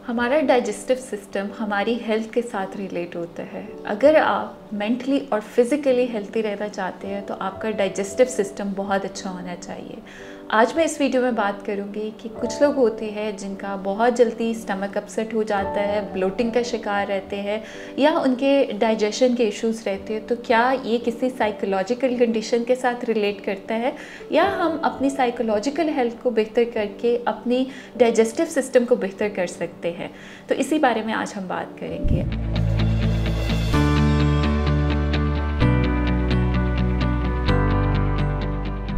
हमारा digestive system हमारी health के साथ रिलेट होता है। अगर आप मेंटली और फिज़िकली हेल्थी रहना चाहते हैं तो आपका डाइजेस्टिव सिस्टम बहुत अच्छा होना चाहिए। आज मैं इस वीडियो में बात करूंगी कि कुछ लोग होते हैं जिनका बहुत जल्दी स्टमक अपसेट हो जाता है, ब्लोटिंग का शिकार रहते हैं या उनके डाइजेशन के इश्यूज़ रहते हैं। तो क्या ये किसी साइकोलॉजिकल कंडीशन के साथ रिलेट करता है या हम अपनी साइकोलॉजिकल हेल्थ को बेहतर करके अपनी डाइजेस्टिव सिस्टम को बेहतर कर सकते हैं? तो इसी बारे में आज हम बात करेंगे।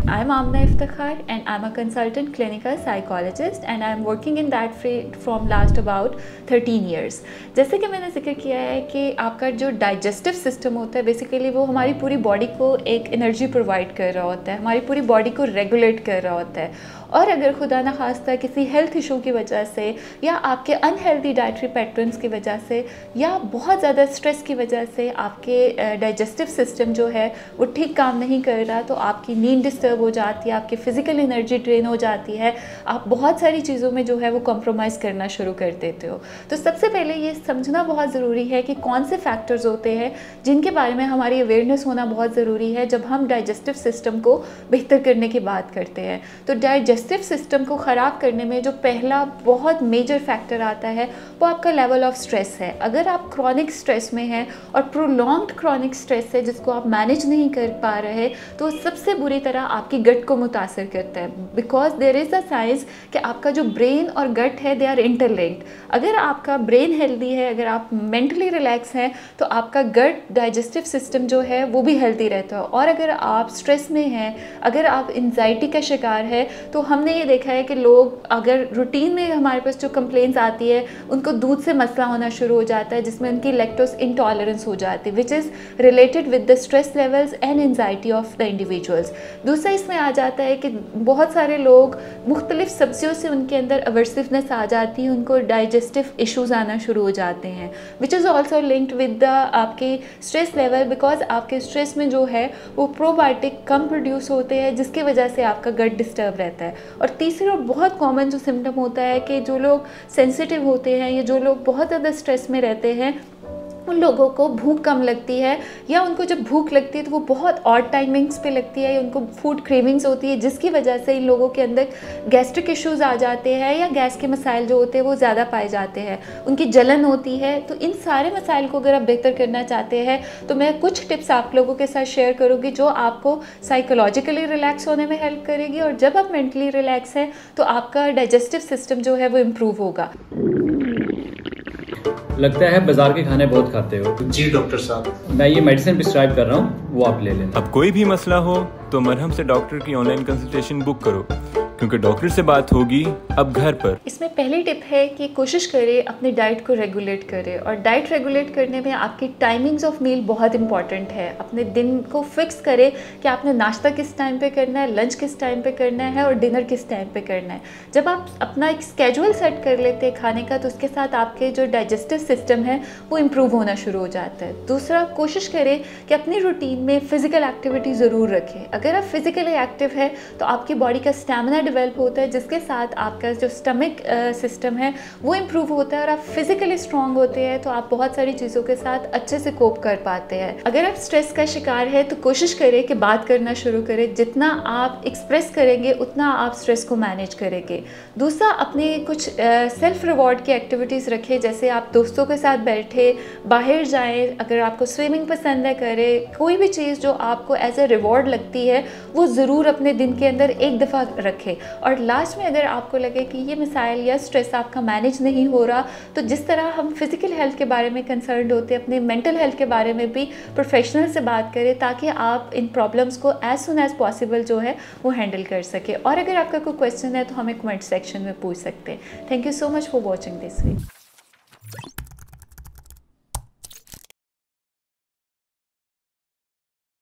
I'm Amna Iftikhar and I'm a consultant clinical psychologist and I'm working in that field from last about 13 years। जैसे कि मैंने जिक्र किया है कि आपका जो डाइजेस्टिव सिस्टम होता है बेसिकली वो हमारी पूरी बॉडी को एक एनर्जी प्रोवाइड कर रहा होता है, हमारी पूरी बॉडी को रेगुलेट कर रहा होता है। और अगर खुदा न खास्ता किसी हेल्थ इशू की वजह से या आपके अनहेल्दी डाइटरी पैटर्न्स की वजह से या बहुत ज़्यादा स्ट्रेस की वजह से आपके डाइजेस्टिव सिस्टम जो है वो ठीक काम नहीं कर रहा, तो आपकी नींद डिस्टर्ब हो जाती है, आपकी फ़िज़िकल एनर्जी ड्रेन हो जाती है, आप बहुत सारी चीज़ों में जो है वो कॉम्प्रोमाइज़ करना शुरू कर देते हो। तो सबसे पहले ये समझना बहुत ज़रूरी है कि कौन से फैक्टर्स होते हैं जिनके बारे में हमारी अवेयरनेस होना बहुत ज़रूरी है जब हम डाइजेस्टिव सिस्टम को बेहतर करने की बात करते हैं। तो डाइजेस्टिव सिस्टम को ख़राब करने में जो पहला बहुत मेजर फैक्टर आता है वो आपका लेवल ऑफ स्ट्रेस है। अगर आप क्रॉनिक स्ट्रेस में हैं और प्रोलॉन्ग्ड क्रॉनिक स्ट्रेस है जिसको आप मैनेज नहीं कर पा रहे तो सबसे बुरी तरह आपकी गट को मुतासर करता है। Because there is a science कि आपका जो ब्रेन और गट है दे आर इंटरलिंक्ड। अगर आपका ब्रेन हेल्दी है, अगर आप मेंटली रिलैक्स हैं तो आपका गट डाइजेस्टिव सिस्टम जो है वो भी हेल्दी रहता है। और अगर आप स्ट्रेस में हैं, अगर आप एंजाइटी का शिकार है तो हमने ये देखा है कि लोग अगर रूटीन में हमारे पास जो कंप्लेंट्स आती है उनको दूध से मसला होना शुरू हो जाता है जिसमें उनकी लैक्टोज इंटॉलरेंस हो जाती है which is related with the stress levels and anxiety of the individuals. दूसरा इसमें आ जाता है कि बहुत सारे लोग मुख्तलिफ सब्जियों से उनके अंदर अवर्सिवनेस आ जाती है, उनको डाइजेस्टिव इशूज़ आना शुरू हो जाते हैं which is also linked with the आपके स्ट्रेस लेवल। बिकॉज आपके स्ट्रेस में जो है वो प्रोबायोटिक कम प्रोड्यूस होते हैं जिसकी वजह से आपका गट डिस्टर्ब रहता है। और तीसरा और बहुत कॉमन जो सिम्टम होता है कि जो लोग सेंसिटिव होते हैं या जो लोग बहुत ज़्यादा स्ट्रेस में रहते हैं उन लोगों को भूख कम लगती है या उनको जब भूख लगती है तो वो बहुत ऑड टाइमिंग्स पे लगती है या उनको फूड क्रेविंग्स होती है जिसकी वजह से इन लोगों के अंदर गैस्ट्रिक इश्यूज़ आ जाते हैं या गैस के मसाइल जो होते हैं वो ज़्यादा पाए जाते हैं, उनकी जलन होती है। तो इन सारे मसाइल को अगर आप बेहतर करना चाहते हैं तो मैं कुछ टिप्स आप लोगों के साथ शेयर करूँगी जो आपको साइकोलॉजिकली रिलैक्स होने में हेल्प करेगी। और जब आप मेंटली रिलैक्स हैं तो आपका डाइजेस्टिव सिस्टम जो है वो इम्प्रूव होगा। लगता है बाजार के खाने बहुत खाते हो। जी डॉक्टर साहब, मैं ये मेडिसिन प्रिस्क्राइब कर रहा हूँ, वो आप ले लेना। अब कोई भी मसला हो तो मरहम से डॉक्टर की ऑनलाइन कंसल्टेशन बुक करो क्योंकि डॉक्टर से बात होगी अब घर पर। इसमें पहली टिप है कि कोशिश करें अपने डाइट को रेगुलेट करें। और डाइट रेगुलेट करने में आपकी टाइमिंग्स ऑफ मील बहुत इंपॉर्टेंट है। अपने दिन को फिक्स करें कि आपने नाश्ता किस टाइम पे करना है, लंच किस टाइम पे करना है और डिनर किस टाइम पे करना है। जब आप अपना एक स्केड्यूल सेट कर लेते हैं खाने का तो उसके साथ आपके जो डाइजेस्टिव सिस्टम है वो इम्प्रूव होना शुरू हो जाता है। दूसरा, कोशिश करें कि अपनी रूटीन में फ़िज़िकल एक्टिविटी ज़रूर रखें। अगर आप फिज़िकली एक्टिव है तो आपकी बॉडी का स्टैमिना डेवलप होता है जिसके साथ आपका जो स्टमक सिस्टम है वो इम्प्रूव होता है। और आप फिजिकली स्ट्रांग होते हैं तो आप बहुत सारी चीज़ों के साथ अच्छे से कोप कर पाते हैं। अगर आप स्ट्रेस का शिकार है तो कोशिश करें कि बात करना शुरू करें। जितना आप एक्सप्रेस करेंगे उतना आप स्ट्रेस को मैनेज करेंगे। दूसरा, अपने कुछ सेल्फ रिवॉर्ड की एक्टिविटीज़ रखें, जैसे आप दोस्तों के साथ बैठे बाहर जाएं, अगर आपको स्विमिंग पसंद है करें, कोई भी चीज़ जो आपको एज ए रिवॉर्ड लगती है वो ज़रूर अपने दिन के अंदर एक दफ़ा रखें। और लास्ट में अगर आपको लगे कि ये मिसाइल या स्ट्रेस आपका मैनेज नहीं हो रहा तो जिस तरह हम फिज़िकल हेल्थ के बारे में कंसर्न होते हैं अपने मेंटल हेल्थ के बारे में भी प्रोफेशनल से बात करें ताकि आप इन प्रॉब्लम्स को एज सुन एज पॉसिबल जो है वो हैंडल कर सके। और अगर आपका कोई क्वेश्चन है तो हमें कमेंट सेक्शन में पूछ सकते हैं। Thank you so much for watching this video.